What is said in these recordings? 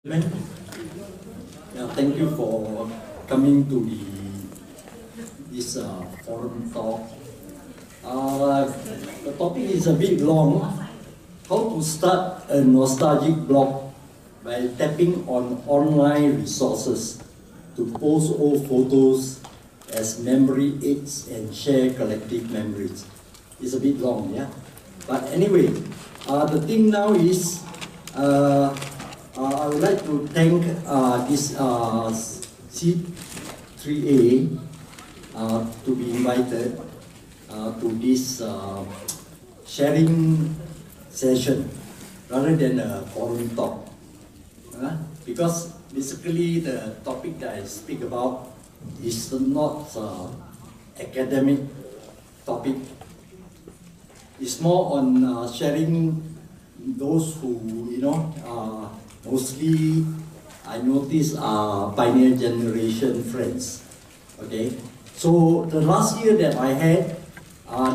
Yeah, thank you for coming to this forum talk. The topic is a bit long. How to start a nostalgic blog by tapping on online resources to post old photos as memory aids and share collective memories. It's a bit long, yeah? But anyway, the thing now is I would like to thank this C3A to be invited to this sharing session rather than a forum talk. Because basically the topic that I speak about is not academic topic. It's more on sharing those who, mostly I notice are pioneer generation friends. Okay, so the last year that I had,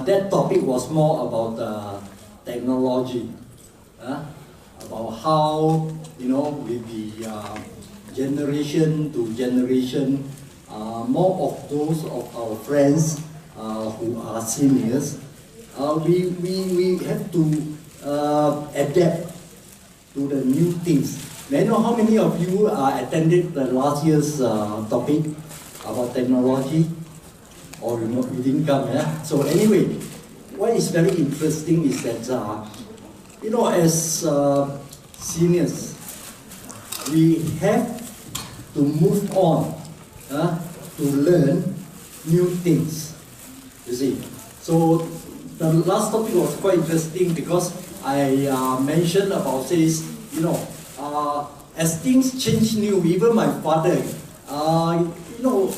that topic was more about technology, about how, with the generation to generation, more of those of our friends who are seniors, we have to adapt to the new things. May I know how many of you attended the last year's topic about technology? Or you didn't come, yeah? So anyway, what is very interesting is that, as seniors, we have to move on to learn new things, you see. So the last topic was quite interesting because I mentioned about says, as things change new, even my father,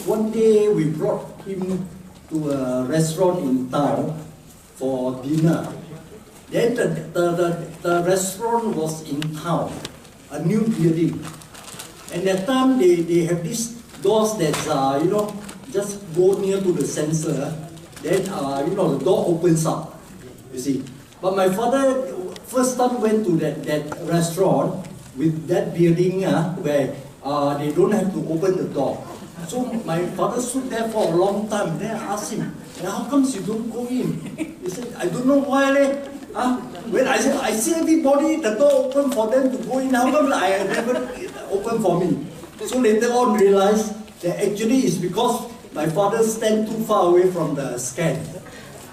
one day we brought him to a restaurant in town for dinner. Then the restaurant was in town, a new building. And that time they have these doors that, just go near to the sensor, then, the door opens up, you see. But my father first time went to that restaurant with that building where they don't have to open the door. So my father stood there for a long time. Then I asked him, how come you don't go in? He said, I don't know why. When I said, I see everybody, the door open for them to go in. How come I never open for me? So later on realized that actually it's because my father stand too far away from the scan.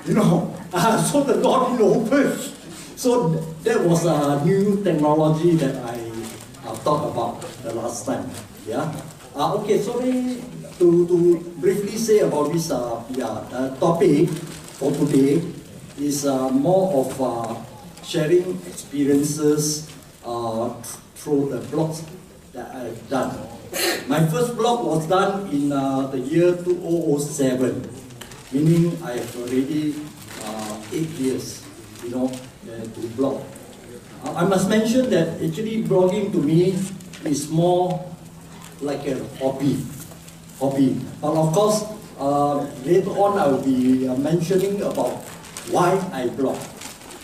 So the door didn't open. So that was a new technology that I talked about the last time. Yeah. Okay. Sorry to briefly say about this. Topic for today is more of sharing experiences through the blogs that I've done. My first blog was done in the year 2007, meaning I have already 8 years, to blog. I must mention that actually blogging to me is more like a hobby. But of course, later on I will be mentioning about why I blog.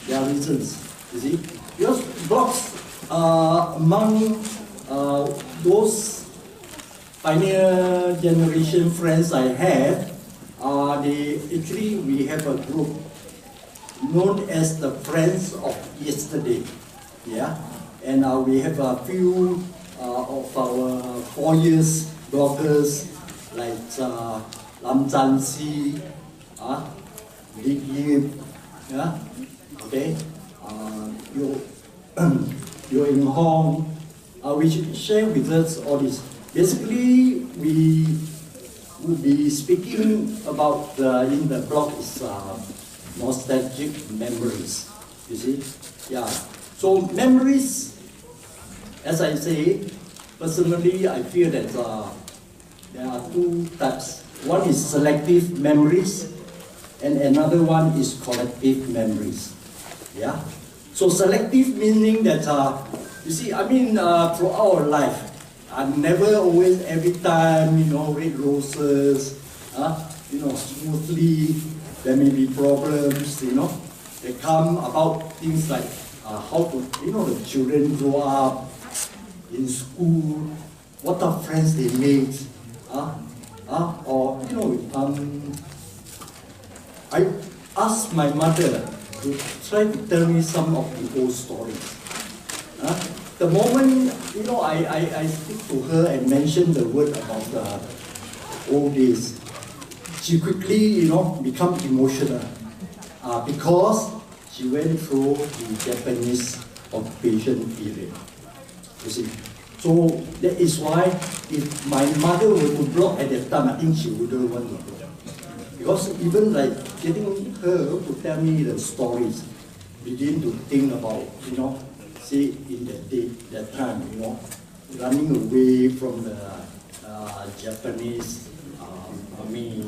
There are reasons, you see. Because blogs among those pioneer generation friends I have, we have a group known as the Friends of Yesterday. Yeah, and we have a few of our 4 years bloggers like Lam Zhan Si, Lee Yip, yeah, okay, Yo Ing Hong, which share with us all this. Basically, we will be speaking about in the blog is nostalgic memories. You see, yeah. So memories, as I say, personally, I feel that there are two types. One is selective memories, and another one is collective memories. Yeah. So selective meaning that you see, throughout our life, never always every time, red roses, smoothly. There may be problems, that come about things like how to, the children grow up, in school, what are friends they made, or I asked my mother to try to tell me some of the old stories. The moment I speak to her and mention the word about the old days, she quickly become emotional because she went through the Japanese occupation period. You see, so that is why if my mother were to blog at that time, I think she wouldn't want to blog. Because even like getting her to tell me the stories, begin to think about, say in that time, running away from the Japanese army,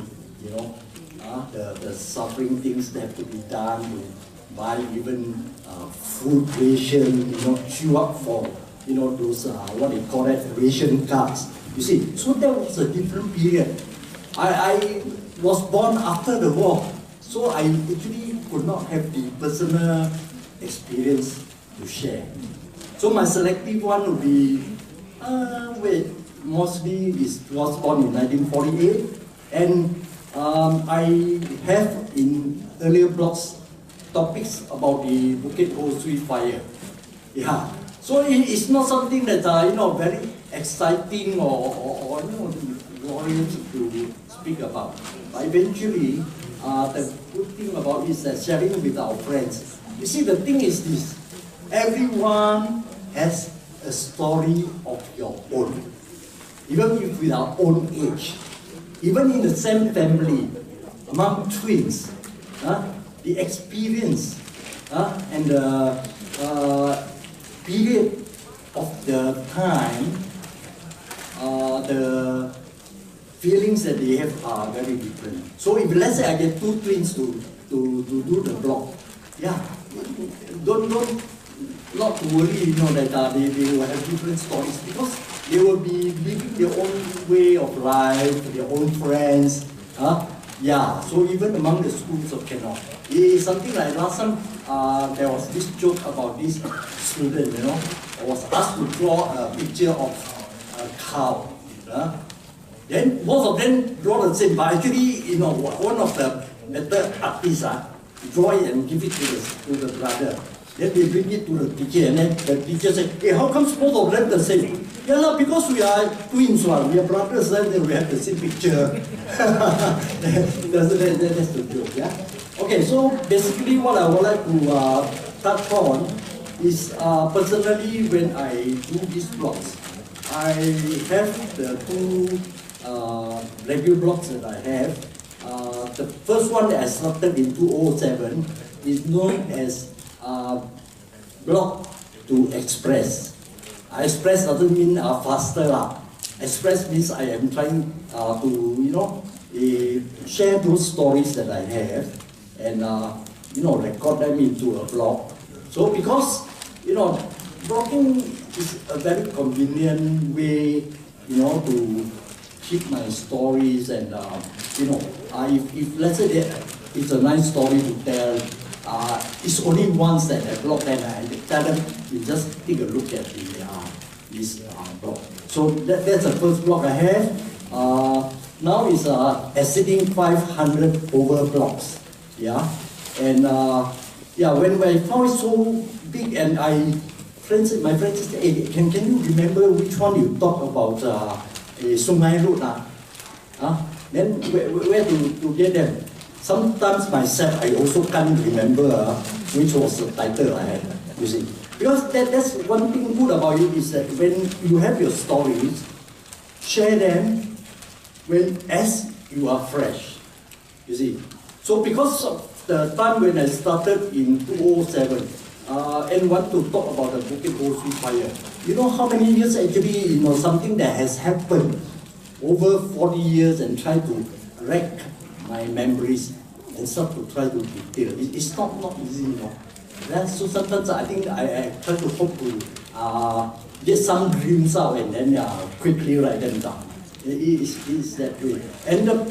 the suffering things that have to be done to buy even food ration, queue up for, those, what they call it, ration cards. You see, so that was a different period. I was born after the war, so I actually could not have the personal experience to share. So my selective one would be, mostly was born in 1948, and I have in earlier blogs topics about the Bukit Ho Swee fire. Yeah, so it's not something that very exciting or glorious to speak about. But eventually, the good thing about it is that sharing with our friends. You see, the thing is this: everyone has a story of your own, even if with our own age, even in the same family, among twins. The experience and the period of the time, the feelings that they have are very different. So if let's say I get two twins to do the blog, yeah, not to worry, that they will have different stories, because they will be living their own way of life, their own friends. Yeah, so even among the schools of cannot. It is something like last time there was this joke about this student, was asked to draw a picture of a cow. Then most of them draw the same, but actually, one of the better artists draw it and give it to the brother. Then they bring it to the teacher, and then the teacher said, "Hey, how come both of them the same?" Yeah, because we are twins, we are brothers, then we have the same picture. That's the joke, yeah? Okay, so basically what I would like to touch on is personally when I do these blogs, I have the two regular blogs that I have. The first one that I started in 2007 is known as blog to express. Express doesn't mean faster lah. Express means I am trying to share those stories that I have and record them into a blog. So because blogging is a very convenient way to keep my stories, and if let's say that it's a nice story to tell. It's only once that I blog, and I tell them, you just take a look at this blog. So that's the first blog I have. Now it's exceeding 500 over blogs. Yeah, and when I found it so big, and my friends said, "Hey, can you remember which one you talk about Sungai Road?" Then where to get them? Sometimes myself, I also can't remember which was the title I had, you see. Because that's one thing good about it, is that when you have your stories, share them as you are fresh, you see. So because of the time when I started in 2007, and want to talk about the Bukit Ho Swee fire, you know how many years actually, something that has happened over 40 years, and try to rack my memories and start to try to detail. It's not easy, Yeah, so sometimes I think I try to hope to get some dreams out and then quickly write them down. It's that way. And the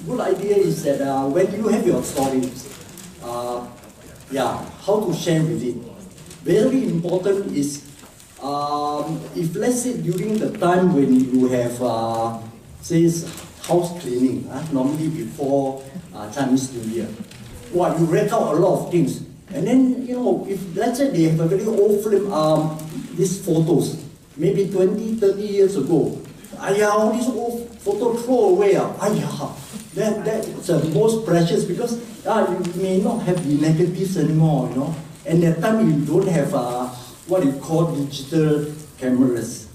good idea is that when you have your stories, how to share with it. Very important is if let's say during the time when you have, say, house cleaning, normally before Chinese New Year, you rent out a lot of things. And then, if let's say they have a very old film, these photos, maybe 20, 30 years ago, all these old photos throw away, that's the most precious, because you may not have the negatives anymore, and at that time you don't have what you call digital cameras,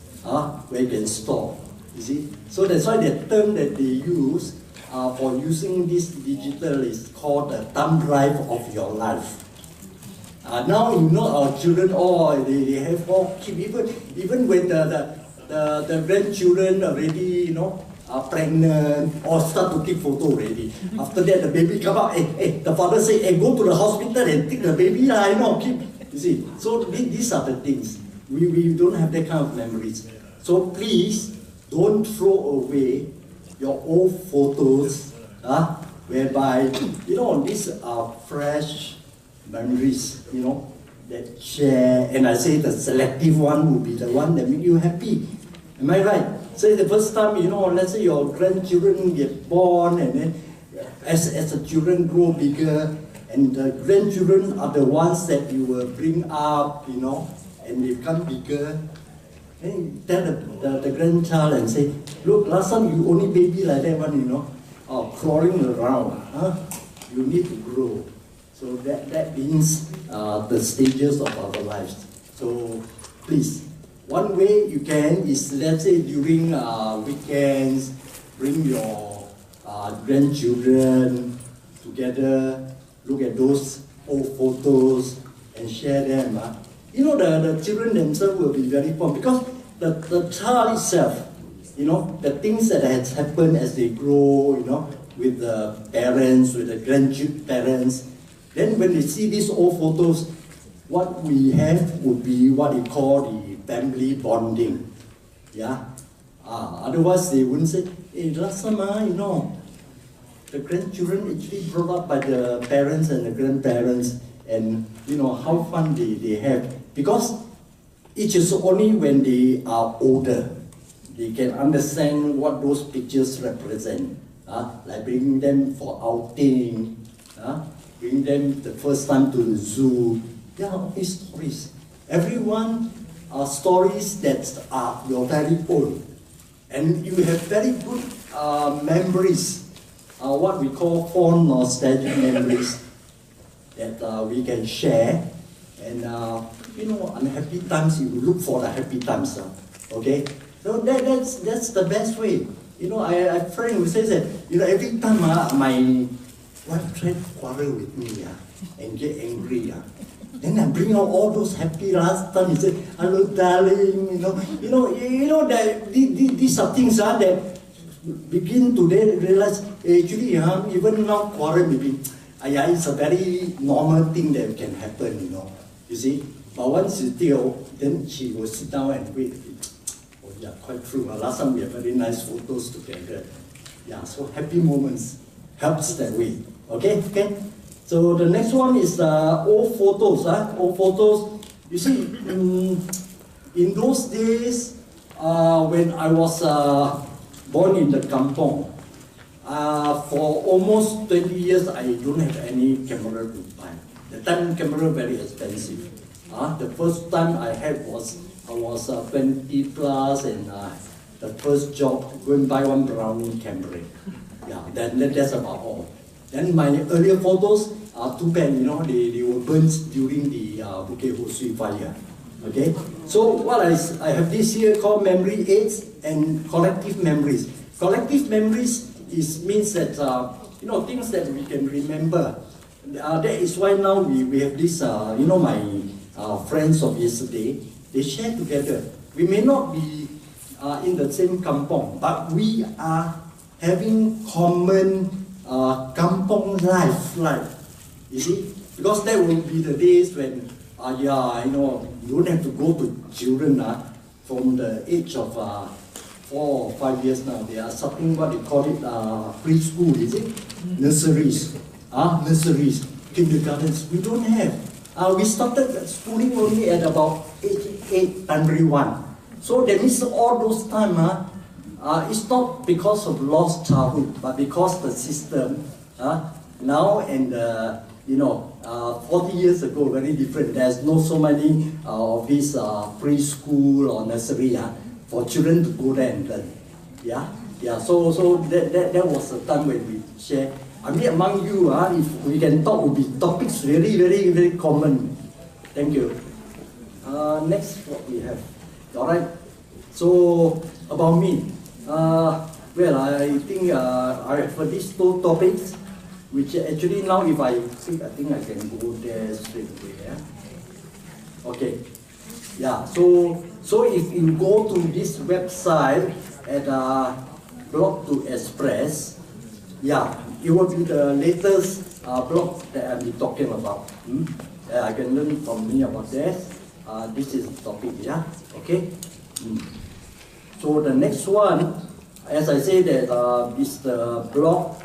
where you can store, you see. So that's why the term that they use for using this digital is called the thumb drive of your life. Now our children, they have all keep, even when the grandchildren already, are pregnant or start to take photo already. After that, the baby come out, the father say, go to the hospital and take the baby, keep. You see, so these are the things. We don't have that kind of memories. So please, don't throw away your old photos, whereby, these are fresh memories, that share, and I say the selective one will be the one that make you happy. Am I right? Say the first time, let's say your grandchildren get born, and then as the children grow bigger, and the grandchildren are the ones that you will bring up, and they become bigger. Then you tell the grandchild and say, look, last time you only baby like that one, crawling around. You need to grow. So that means the stages of our lives. So please, one way you can is, let's say during weekends, bring your grandchildren together, look at those old photos and share them. The children themselves will be very fun, because the child itself, the things that has happened as they grow, with the parents, with the grandparents, then when they see these old photos, what we have would be what we call the family bonding. Otherwise they wouldn't say, last time, the grandchildren actually brought up by the parents and the grandparents, and how fun they have. Because it is only when they are older, they can understand what those pictures represent. Like bringing them for outing, bring them the first time to the zoo. All these stories. Everyone are stories that are your very own. And you have very good memories, what we call fond nostalgic memories that we can share. And unhappy times, you look for the happy times. Okay? So that's the best way. I have a friend who says that, every time my wife tried to quarrel with me and get angry, then I bring out all those happy last time. He said, hello darling, that these are things that begin to realize, actually, even now quarrel maybe, it's a very normal thing that can happen, you see. But once you deal, then she will sit down and wait. Quite true. Last time we have very nice photos together. So happy moments helps that way. Okay. So the next one is old photos. Old photos. You see, in those days, when I was born in the kampong, for almost 20 years, I don't have any camera to buy. The time camera very expensive. The first time I had was, I was 20 plus, and the first job, go and buy one Brownie camera. Then that's about all. Then my earlier photos are too bad, they were burnt during the Bukit Ho Swee fire. Okay, so what I have this here called memory aids and collective memories. Collective memories means that things that we can remember. That is why now we have this my friends of yesterday. They share together. We may not be in the same kampong, but we are having common kampong life. You see, because that will be the days when you don't have to go to children from the age of 4 or 5 years now. They are starting what they call it preschool, is it? Nurseries, nurseries, kindergartens. We don't have. We started schooling only at about 88, primary 1. So that means all those time, it's not because of lost childhood, but because the system now and 40 years ago very different. There's no so many of these preschool or nursery for children to go there and learn. So that was the time when we share. I mean, among you, if we can talk, will be topics very, very, very common. Thank you. Next, what we have. All right. So about me, well, I think I have for these two topics, which actually now, if I think, I can go there straight away. Okay. So if you go to this website at Blog to Express, it will be the latest blog that I'll be talking about. I can learn from me about this. This is the topic, okay? So the next one, as I say that is the blog.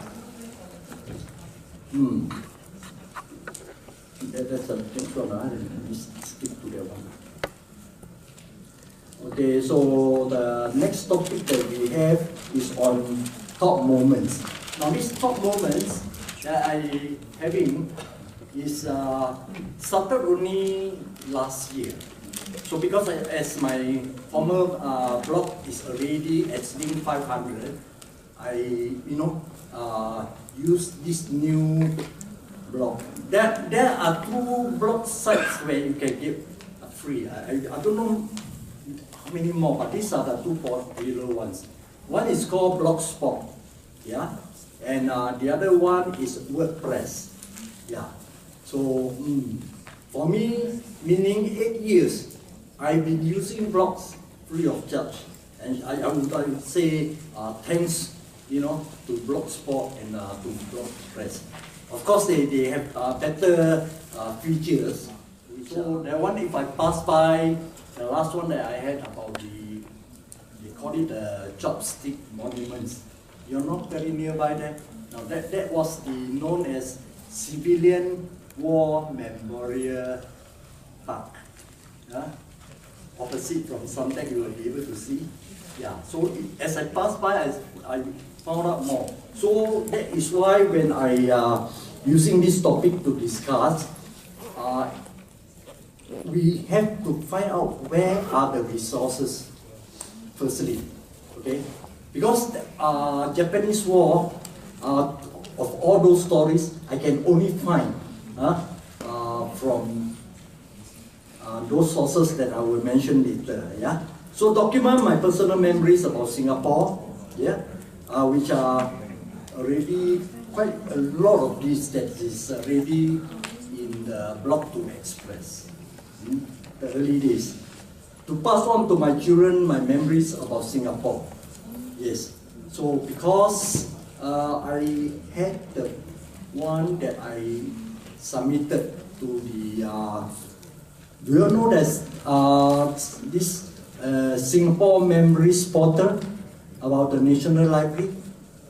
That's the next one, let me skip to that one. Okay, so the next topic that we have is on top moments. Now these top moments that I having is started only last year. So because as my former blog is already exceeding 500, I use this new blog. There are two blog sites where you can get free. I don't know how many more, but these are the two popular ones. One is called Blogspot, and the other one is WordPress, So for me, meaning 8 years, I've been using blogs free of charge, and I would say thanks, to Blogspot and to WordPress. Of course, they have better features. So that one, if I pass by the last one that I had about they call it the chopstick monuments. You're not very nearby there. Now that was known as Civilian War Memorial Park. Opposite from Suntec, you will be able to see. So as I passed by, I found out more. So that is why when I using this topic to discuss, we have to find out where are the resources firstly, okay? Because Japanese War, of all those stories, I can only find from those sources that I will mention later. So document my personal memories about Singapore, which are already quite a lot of this that is already in the Blog to Express, the early days. To pass on to my children my memories about Singapore. Yes. So because I had the one that I submitted to the, do you know there's this Singapore Memories Portal about the National Library?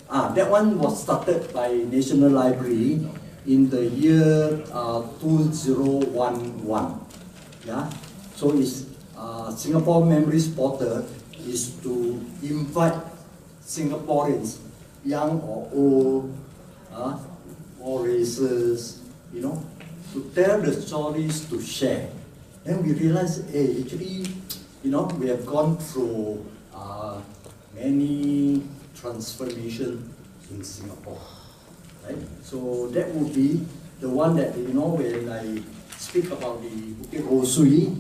That one was started by National Library in the year 2011. So it's Singapore Memories Portal is to invite Singaporeans, young or old, all races, to tell the stories, to share. Then we realized, hey, actually, we have gone through many transformations in Singapore, right? So that would be the one that, when I speak about the Bukit Ho Swee,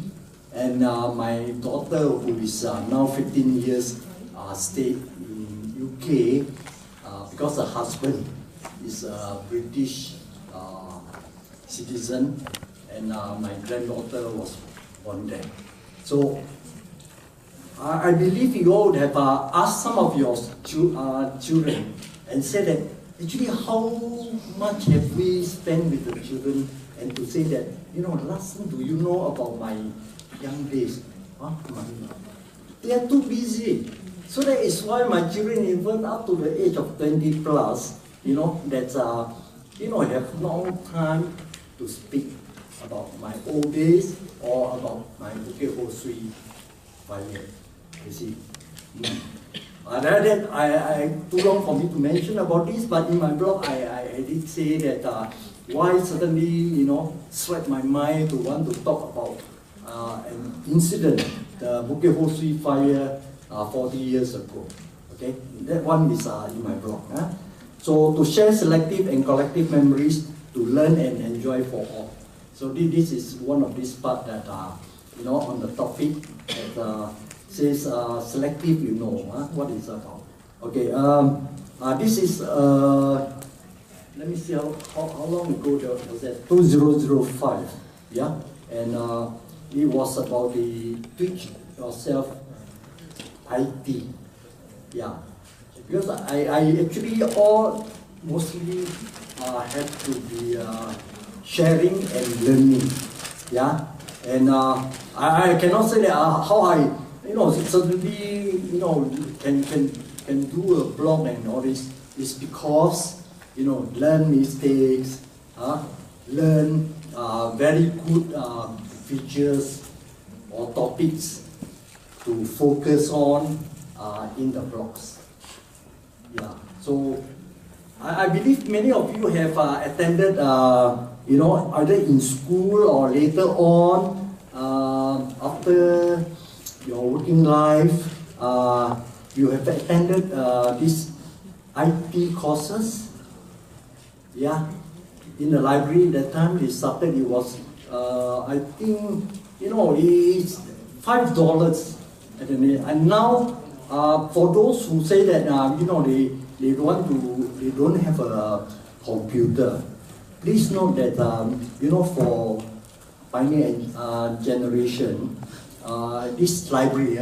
and my daughter, who is now 15 years, stayed in UK because her husband is a British citizen, and my granddaughter was born there. So I believe you all would have asked some of your children and said that actually how much have we spent with the children, and to say that, last time, do you know about my young days? They are too busy. So that is why my children, even up to the age of 20 plus, have no time to speak about my old days or about my Bukit Ho Swee fire. You see. Too long for me to mention about this, but in my blog I did say that why suddenly, you know, swept my mind to want to talk about an incident, the Bukit Ho Swee fire 40 years ago. Okay, that one is in my blog. So to share selective and collective memories, to learn and enjoy for all. So this is one of these part that you know, on the topic that says selective. You know what it's about. Okay, this is let me see how long ago was that? 2005. Yeah, and it was about the teach yourself IT. Yeah, because I actually mostly had to be sharing and learning. Yeah, and I cannot say that how I, you know, suddenly, you know, can do a blog and all this is because, you know, learn mistakes, learn very good features or topics to focus on in the blogs. Yeah, so I believe many of you have attended, you know, either in school or later on, after your working life, you have attended these IT courses. Yeah, in the library that time they started, it was, I think, you know, it's $5 at the minute. And now, for those who say that, you know, they don't have a computer, please note that, you know, for pioneer generation, this library,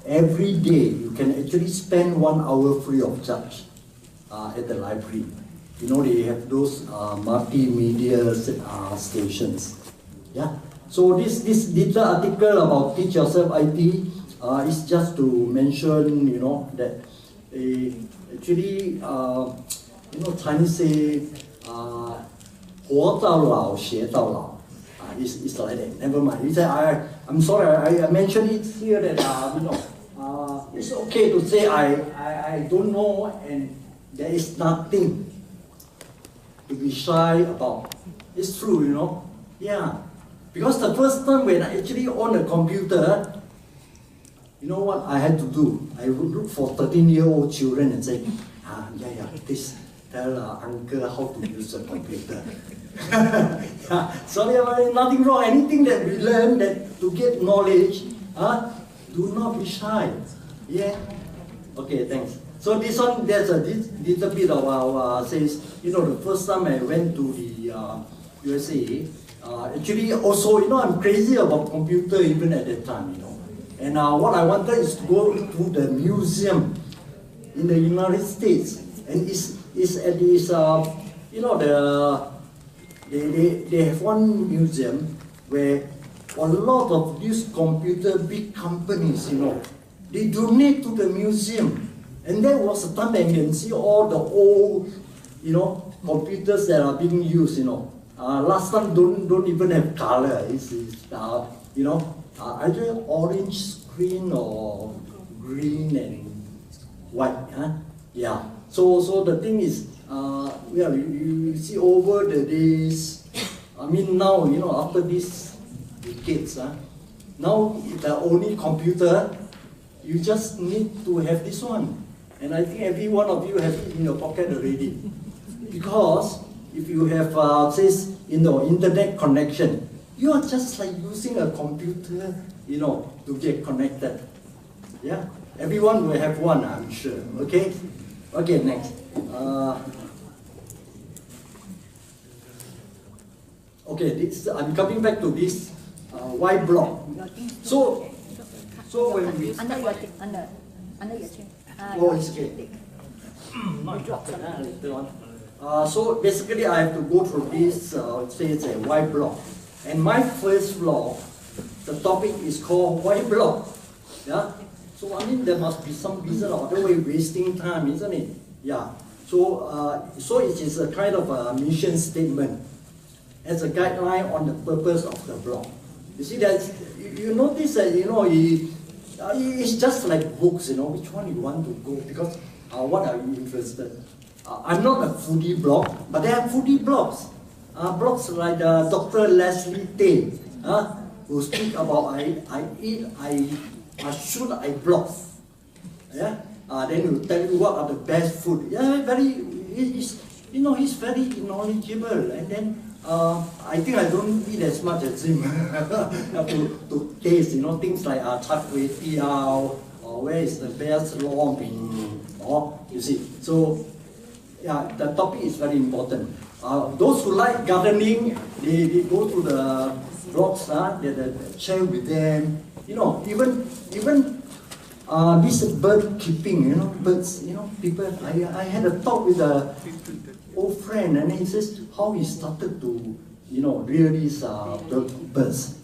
every day you can actually spend 1 hour free of charge at the library. You know, they have those multimedia stations. Yeah. So this little article about Teach Yourself IT is just to mention, you know, that actually, you know, Chinese say, 活到老学到老. It's like that. Never mind. I'm sorry. I mentioned it here that you know, it's okay to say I don't know, and there is nothing to be shy about. It's true, you know. Yeah. Because the first time when I actually own a computer, you know what I had to do? I would look for 13-year-old children and say, please tell uncle how to use a computer. Yeah. Sorry, nothing wrong. Anything that we learn that to get knowledge, do not be shy. Yeah. Okay, thanks. So this one, there's a little bit of says, you know, the first time I went to the USA, actually also, you know, I'm crazy about computer even at that time, you know. And what I wanted is to go to the museum in the United States, and it's at this, you know, they have one museum where a lot of these computer big companies, you know, they donate to the museum. And that was the time that you can see all the old, you know, computers that are being used, you know. Last time don't even have color. It's you know, either orange screen or green and white. Yeah. So the thing is, yeah, you see over the days. I mean now, you know, after these decades, now the only computer, you just need to have this one. And I think every one of you have it in your pocket already. Because if you have, says, you know, internet connection, you are just like using a computer, you know, to get connected. Yeah? Everyone will have one, I'm sure. Okay? Okay, next. Okay, I'm coming back to this Y block. So when we under your chair. Oh, it's okay. Not dropped later on. So basically, I have to go through this. Say it's a Y block, and my first block, the topic is called Y block. Yeah. So I mean, there must be some reason, or other way wasting time, isn't it? Yeah. So so it is a kind of a mission statement. as a guideline on the purpose of the blog. You see that, you notice that, it's just like books, which one you want to go, because what are you interested? I'm not a foodie blog, but there are foodie blogs. Blogs like Dr. Leslie Tay, who speak about I eat, should I blog? Yeah? Then he'll tell you what are the best food. Yeah, he's very knowledgeable. And then I think I don't eat as much as him. to taste, things like char kway teow, or where is the best lor mee, you see. So, yeah, the topic is very important. Those who like gardening, they go to the blogs, they share with them. Even this bird keeping, birds, people. I had a talk with a old friend, and he says how he started to, rear these birds,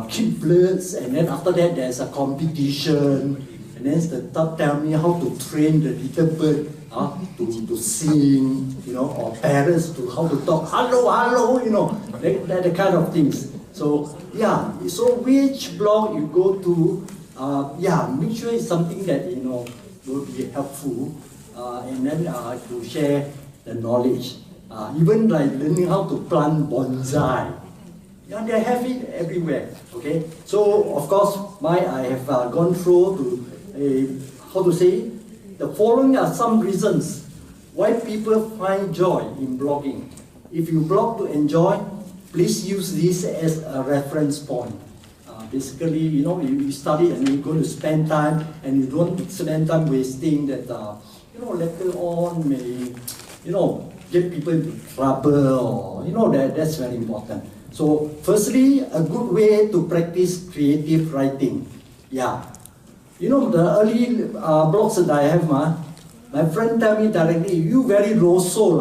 keep birds, and then after that there's a competition, and then the tell me how to train the little bird to sing, or parents to how to talk, hello, that kind of things. So yeah, so which blog you go to, make sure it's something that will be helpful, and then to share the knowledge. Even like learning how to plant bonsai. Yeah, they have it everywhere. Okay, so of course, I have gone through to how to say. The following are some reasons why people find joy in blogging. If you blog to enjoy, please use this as a reference point. Basically, you study and you're going to spend time, and you don't spend time wasting that, later on may, get people into trouble, or, that's very important. So, firstly, a good way to practice creative writing. Yeah. The early blogs that I have, my friend tell me directly, you very low-soul,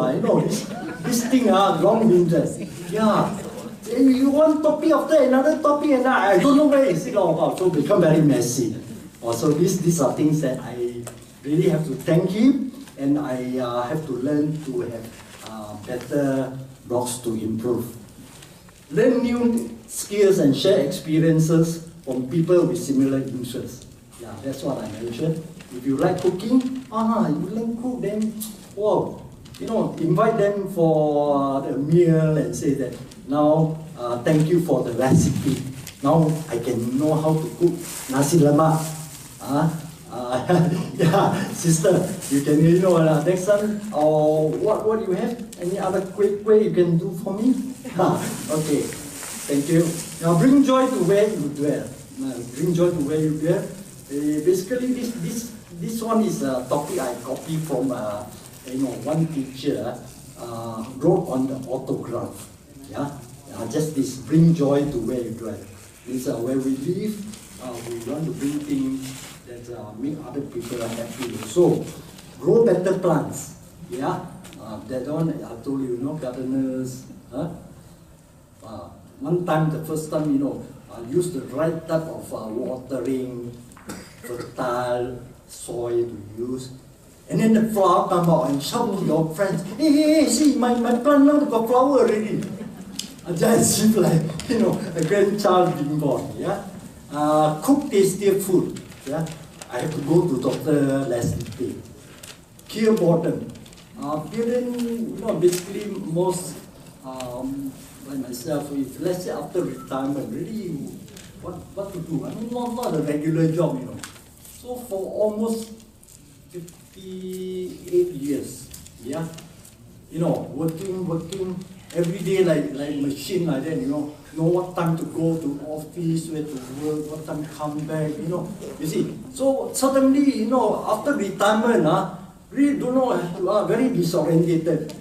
this thing, long-winded. Yeah. You want topic after another topic, and I don't know where is it all about, so become very messy. So these are things that I really have to thank him, and I have to learn to have better blogs to improve. Learn new skills and share experiences from people with similar interests. Yeah, that's what I mentioned. If you like cooking, you learn cook, then, wow, invite them for the meal and say that, now, thank you for the recipe. Now I can know how to cook nasi lemak. Yeah, sister, you can, next time, what do you have? Any other quick way you can do for me? Okay, thank you. Now bring joy to where you dwell. Bring joy to where you dwell. Basically, this one is a topic I copied from one teacher wrote on the autograph. Yeah, just this, bring joy to where you dwell. It's where we live. We want to bring things that make other people happy. So, grow better plants. Yeah, that one I told you, gardeners. One time, the first time, I used the right type of watering, fertile soil to use. And then the flower come out and shout to your friends, hey, see, my plant now got flower already. Just seems like, a grandchild being born. Yeah? Cook tastier food. Yeah? I have to go to Dr. Leslie Tay. Cure boredom. Basically most, like myself, if let's say after retirement, really, what to do? I mean, not a regular job, So for almost 58 years, yeah, working every day like machine like that, know what time to go to office, where to work, what time to come back, you see. So suddenly, after retirement, really don't know, very disorientated.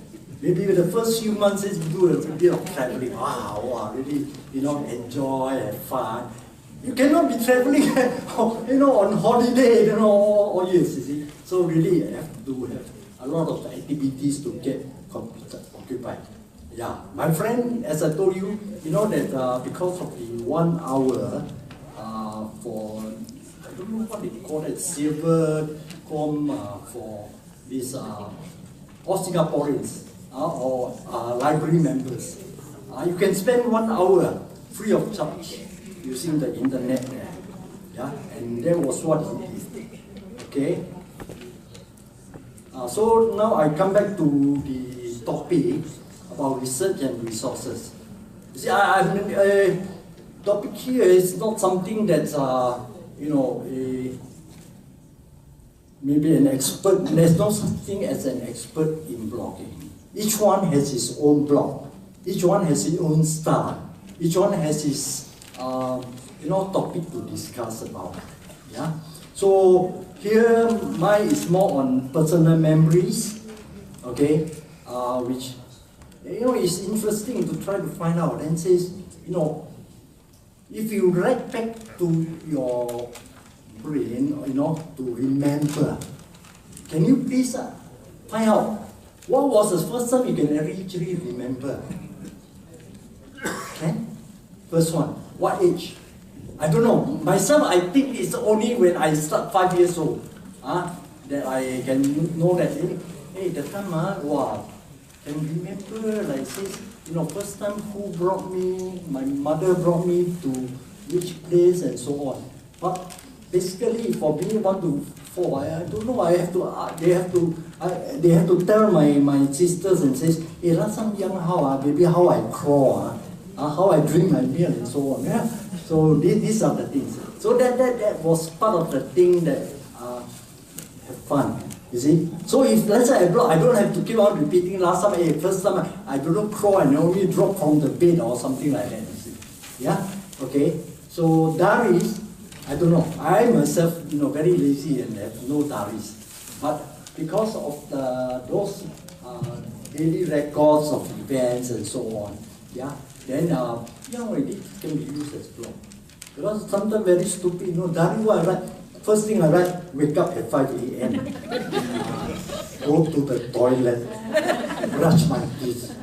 Maybe the first few months is do a bit of traveling. Wow, really, enjoy, have fun. You cannot be traveling, on holiday, all years, you see. So really, you have to have a lot of activities to get occupied. Yeah, my friend, as I told you, that because of the 1 hour for, I don't know what they call it, silver comb for these all Singaporeans or library members. You can spend 1 hour free of charge using the internet there. Yeah, and that was what he did. Okay. So now I come back to the topic about research and resources. You see, topic here is not something that's maybe an expert. There's no such thing as an expert in blogging. Each one has his own blog. Each one has his own style. Each one has his topic to discuss about. Yeah. So here mine is more on personal memories. Okay, which is interesting to try to find out. And says if you write back to your brain, to remember, can you please find out what was the first time you can actually remember? Okay? First one, what age? I don't know. Myself, I think it's only when I start 5 years old that I can know that, hey, the time, can remember, like, says, first time who brought me, my mother brought me to which place and so on. But basically, for me, 1 to 4, I don't know. I have to. They have to tell my sisters and says, hey, last time young how baby how I crawl, how I drink my meal and so on. Yeah. So these are the things. So that was part of the thing that have fun. You see? So if let's say I blog, I don't have to keep on repeating last time, hey, first time I don't know crawl and only drop from the bed or something like that. You see? Yeah? Okay. So diaries, I don't know. I myself, very lazy and have no diaries. But because of those daily records of events and so on, yeah, then it can be used as blog. Because sometimes very stupid, diary what I write. First thing I write, wake up at 5 a.m. Go to the toilet, brush my teeth,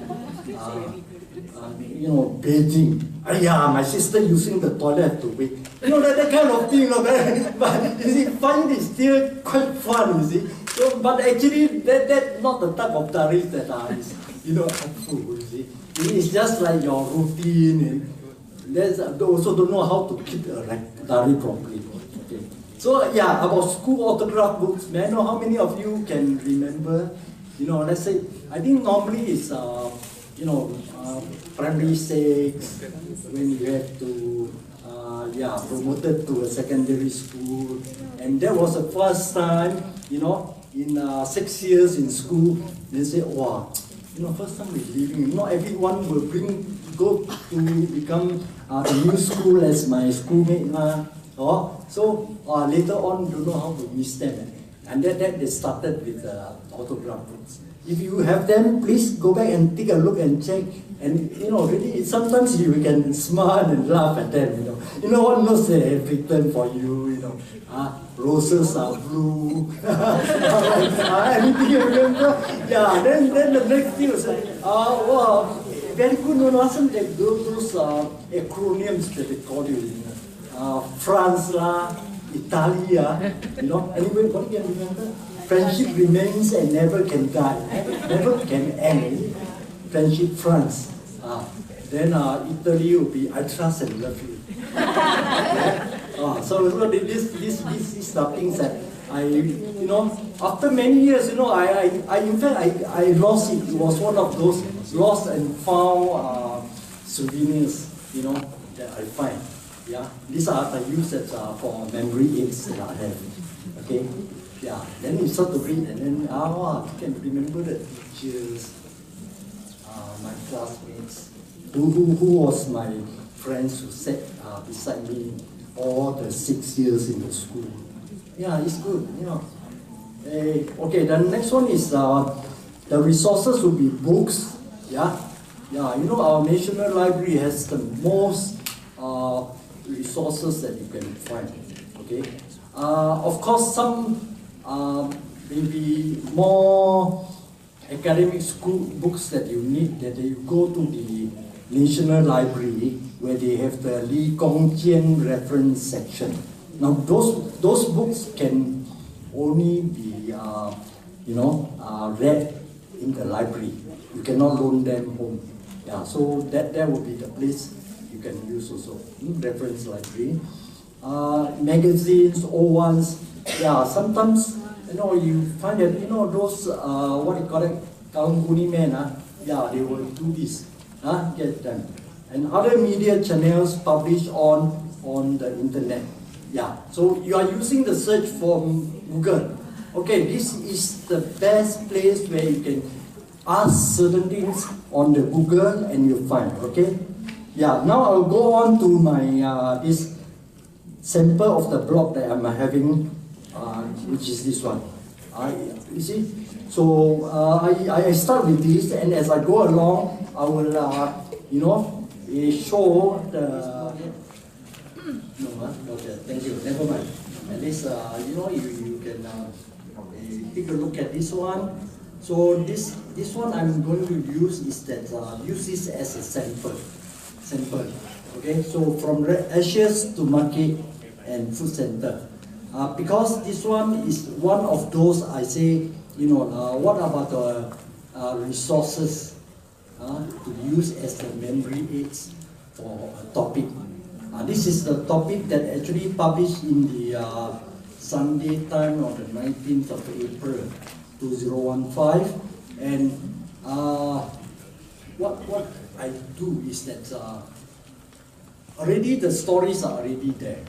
bathing. My sister using the toilet to wait. That kind of thing. But you see, fun is still quite fun, you see. So, but actually, that's not the type of diaries that is, helpful, you see. It's just like your routine. And also don't know how to keep a diary properly. Okay. So about school autograph books, may I know how many of you can remember? Let's say, I think normally it's primary 6, when you have to, promoted to a secondary school. And that was the first time, in 6 years in school, they say, wow, first time we're leaving. Not everyone will go to become the new school as my schoolmate. So later on, you know how to miss them. And that they started with autograph books. If you have them, please go back and take a look and check. And really, sometimes you can smile and laugh at them. What notes they have written for you. Roses are blue. Anything you remember? Yeah. Then the next thing was very good. Last time they do those acronyms that they call you. France Italy, Anyway, what do you remember? Friendship remains and never can die, never can end. Friendship France. Then Italy will be I trust and love you. So these are things that after many years, in fact I lost it. It was one of those lost and found souvenirs, that I find. Yeah, these are the uses for memory aids that I have. Okay, yeah. Then you start to read, and then you can remember the teachers, my classmates, who was my friends who sat beside me all the 6 years in the school. Yeah, it's good. Okay, the next one is the resources will be books. Yeah. Our National Library has the most resources that you can find. Okay. Of course, some maybe more academic school books that you need, that you go to the National Library where they have the Lee Kong Jian reference section. Now those books can only be read in the library. You cannot loan them home. Yeah, so that would be the place you can use also. Reference library. Magazines, old ones. Yeah, sometimes you find that those what you call it, Kaum Kuni men, yeah, they will do this. Get them. And other media channels publish on the internet. Yeah, so you are using the search from Google. Okay, this is the best place where you can ask certain things on the Google and you find. Okay, yeah. Now I'll go on to my this sample of the blog that I'm having, which is this one. You see, so I start with this, and as I go along, I will show the. No, okay, thank you. Never mind. At least you can take a look at this one. So this one I'm going to use is that use this as a sample. Okay. So from ashes to market and food center. Because this one is one of those I say, what about the resources to use as the memory aids for a topic. This is the topic that actually published in the Sunday Time on the 19th of April 2015. And what I do is that already the stories are already there.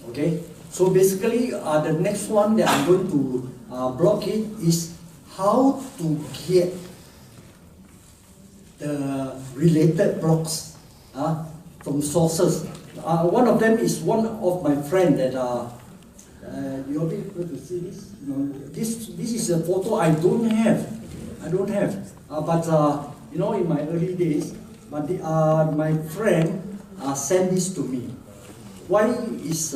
Okay, so basically the next one that I'm going to block it is how to get the related blogs from sources. One of them is one of my friend that you'll be able to see this. This is a photo I don't have. But in my early days, but my friend sent this to me. Why is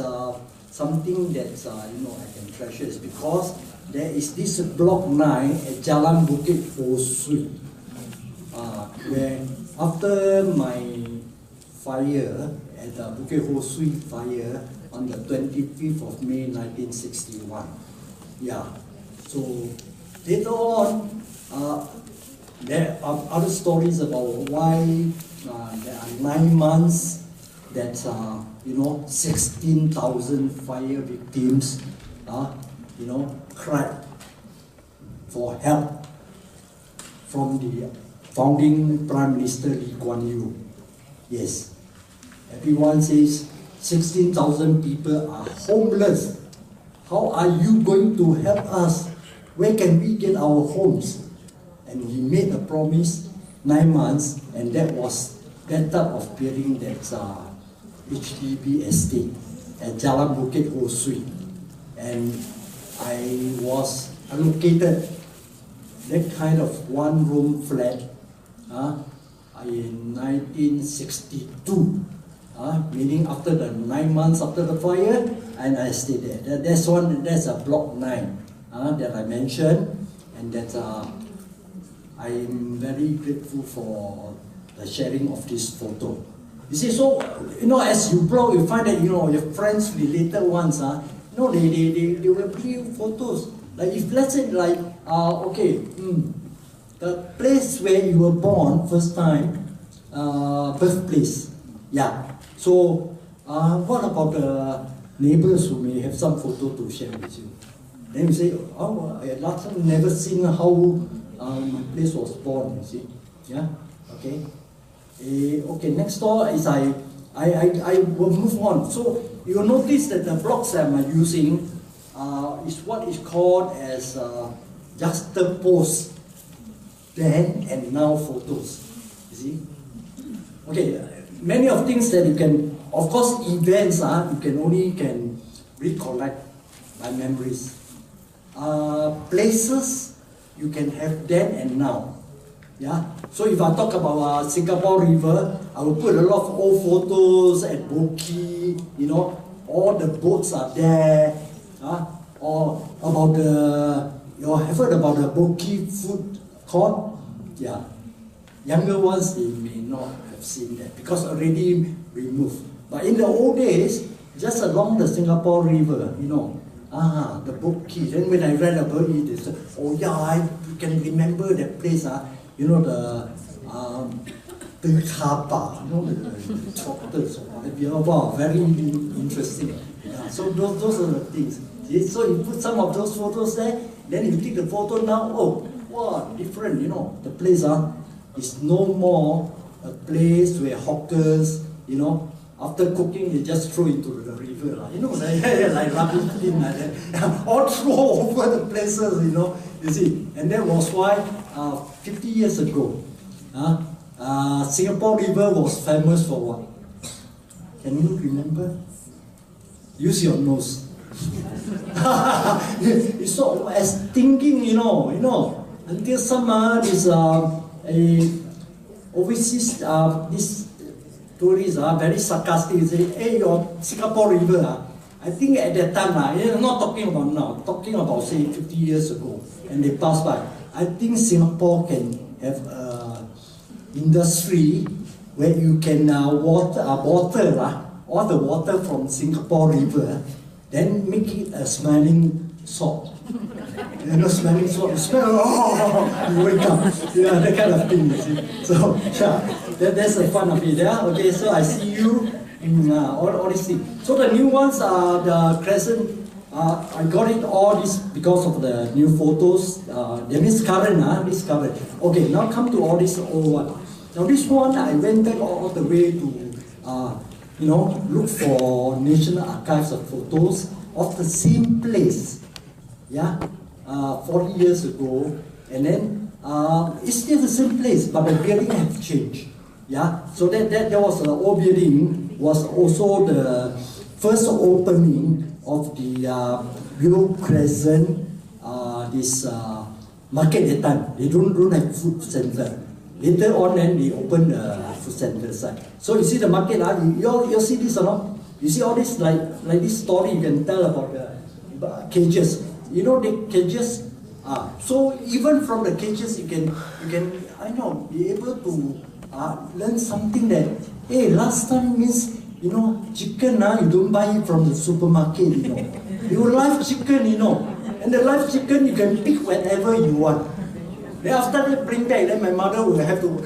something that I can treasure is because there is this block 9 at Jalan Bukit Ho Swee, where after my fire at the Bukit Ho Swee fire on the 25th of May 1961. Yeah, so later on, there are other stories about why there are 9 months that 16,000 fire victims cried for help from the founding Prime Minister Lee Kuan Yew. Yes, everyone says 16,000 people are homeless. How are you going to help us? Where can we get our homes? And he made a promise, 9 months, and that was that type of building that's HDB estate at Jalan Bukit Ho Swee. And I was allocated that kind of one-room flat in 1962, meaning after the 9 months after the fire, and I stayed there. That's a block 9 that I mentioned, and that I am very grateful for the sharing of this photo. You see, so as you blog, you find that your friends, related ones, they will bring you photos. Like if let's say the place where you were born first time, birthplace. Yeah. So what about the neighbors who may have some photo to share with you? Then you say, oh, last time never seen how my place was born. You see, yeah. Okay. Okay. Next door is I will move on. So you will notice that the blocks that I'm using is what is called as juxtaposed then and now photos. You see? Okay, many of things that you can, of course, events you can only recollect by memories. Places you can have then and now. Yeah. So if I talk about Singapore River, I will put a lot of old photos at Boki. All the boats are there. Or about you have heard about the Boki food court? Yeah. Younger ones, they may not have seen that because already removed. But in the old days, just along the Singapore River, the Boki. Then when I read about it, they said, oh yeah, I can remember that place. The the kapa, the chocolates, wow, very interesting. Yeah, so those are the things. See? So you put some of those photos there, then you take the photo now, oh, wow, different, the place is no more a place where hawkers, after cooking, they just throw into the river, like rubbish bin like that, or throw over the places, you see. And that was why 50 years ago, Singapore River was famous for what? Can you remember? Use your nose. It's so as thinking, until some is a overseas this tourists are very sarcastic. Say, hey, your Singapore River. I think at that time, I'm not talking about now, talking about say 50 years ago, and they passed by. I think Singapore can have industry where you can water all the water from Singapore River, then make it a smelling salt. Smelling salt, you smell, you wake up. Yeah, that kind of thing, you see. So, yeah, that's the fun of it. Yeah? Okay, so I see you in all these things. So the new ones are the crescent. I got it all this because of the new photos. That means current, this current. Okay, now come to all this old one. Now this one, I went back all the way to, look for National Archives of photos of the same place. Yeah, 40 years ago, and then it's still the same place, but the building has changed. Yeah, so that was the old building, was also the first opening of the Rio Crescent, this market at that time. They don't have food center. Later on, then they opened the food center side. So you see the market, you see this or not? You see all this like this story you can tell about the cages. The cages. So even from the cages, you can be able to learn something that, hey, last time means, chicken, you don't buy it from the supermarket, You live chicken, and the live chicken you can pick whenever you want. Then after they bring back, then my mother will have to,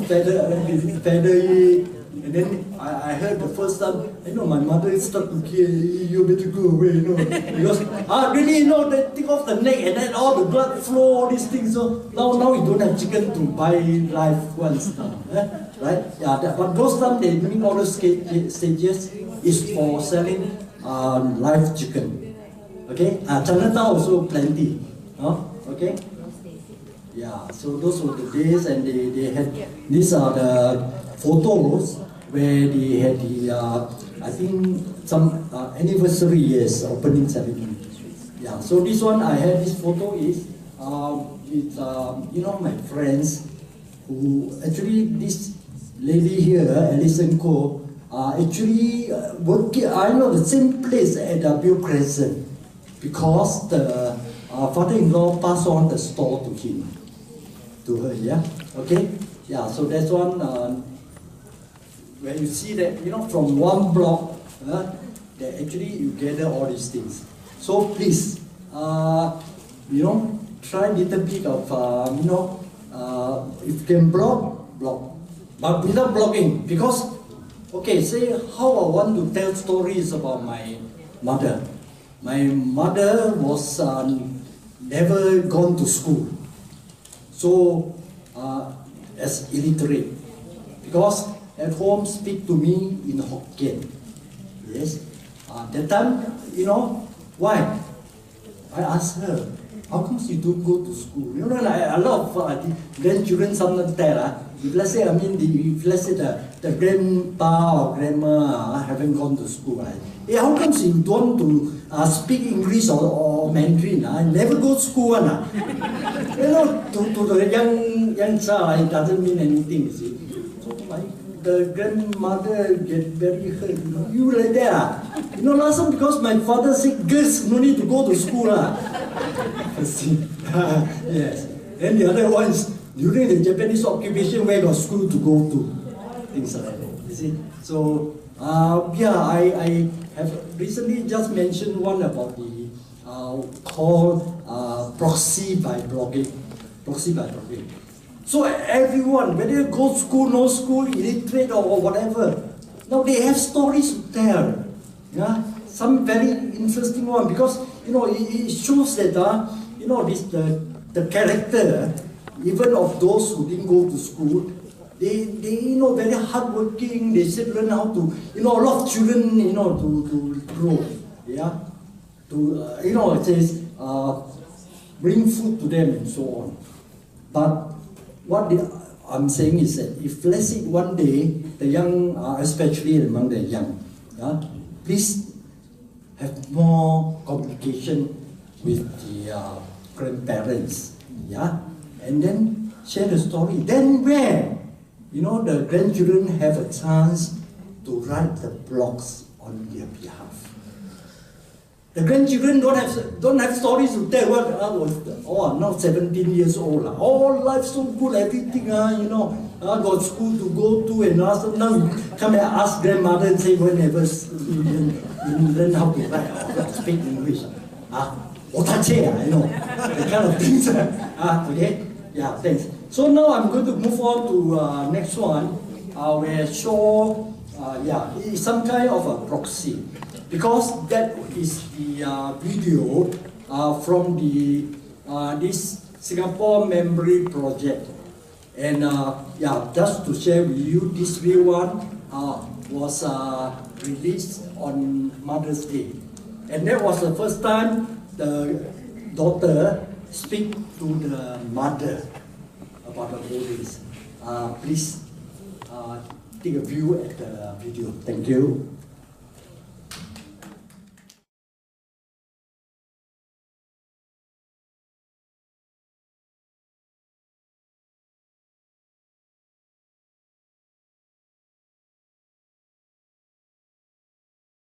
feather it. And then I heard the first time, my mother started to kill, you better go away, Because, really, they take off the neck and then all the blood flow, all these things. So now we don't have chicken to buy live ones now, right? Yeah, but those times they doing all those stages is for selling live chicken. Okay? Chinatown also plenty. Okay? Yeah, so those were the days, and they had, these are the photos where they had the, I think, some anniversary years, opening ceremony. Yeah, so this one, I had this photo is, with, my friends, who, actually, this lady here, Alison Ko, actually working, the same place at W Crescent, because the father-in-law passed on the store to him, to her, yeah, okay? Yeah, so that's one, where you see that, from one block, that actually you gather all these things. So please, try a little bit of, if you can blog, but without blogging, because, okay, say how I want to tell stories about my mother. My mother was never gone to school, so as illiterate, because at home speak to me in Hokkien. Yes. That time, why? I asked her, how come you don't go to school? Like a lot of grandchildren sometimes tell, if let's say, if let's say the grandpa or grandma haven't gone to school, right? Hey, how come you don't want to speak English or Mandarin? Never go to school, to the young child, it doesn't mean anything, you see. So the grandmother get very hurt, you like that. Last time because my father said, girls no need to go to school. See? Yes. And the other ones, during the Japanese occupation, where got school to go to? Things like that, you see. So, I have recently just mentioned one about the called proxy by blogging. Proxy by blogging. So everyone, whether you go school, no school, illiterate or whatever, now they have stories to tell. Yeah, some very interesting one, because it shows that the character, even of those who didn't go to school, they very hardworking. They should learn how to a lot of children to grow. Yeah, to it says bring food to them and so on. But what I'm saying is that if let's say one day the young, especially among the young, please have more communication with the grandparents, and then share the story. Then where the grandchildren have a chance to write the blogs on their behalf. The grandchildren don't have stories to tell. Now 17 years old. All life so good, everything. Got school to go to, and now you come and ask grandmother and say whenever you learn how to write or speak English. The kind of things. Okay? Yeah, thanks. So now I'm going to move on to next one. Where show, it's some kind of a proxy. Because that is the video from the this Singapore Memory Project, and just to share with you, this video one was released on Mother's Day, and that was the first time the daughter speak to the mother about the old days. Please take a view at the video. Thank you.